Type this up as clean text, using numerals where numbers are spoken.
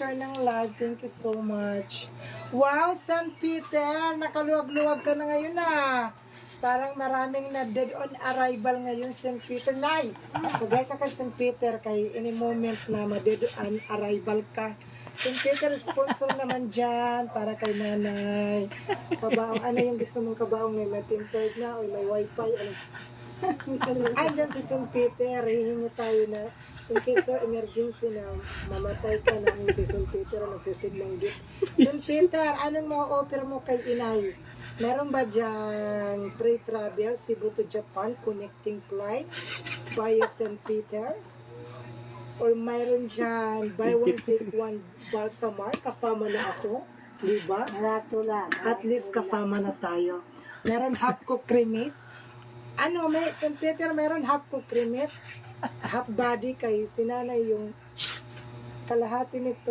nag-share ng live. Thank you so much. Wow, St. Peter! Nakaluwag-luwag ka na ngayon Parang maraming na dead on arrival ngayon, St. Peter. Nay, pagay ka kay St. Peter, kay any moment na ma-dead on arrival ka. St. Peter, sponsor naman dyan para kay nanay. Kabaong, ano yung gusto mong kabaong? May tinted na o may wifi? Ano? Ay, dyan si St. Peter, hihingi tayo na in case of emergency na mamatay ka na si St. Peter nagsisid ng gift. St. Peter, anong ma-offer mo kay inay? Meron ba dyan pre-travel Cebu to Japan connecting flight via St. Peter? Or mayroon dyan buy one take one Balsamar kasama na ako? Diba? At least kasama na tayo. Meron half cook cremate. Ano, may St. Peter meron half cook cremate. Half body kay sinanay yung kalahati nito.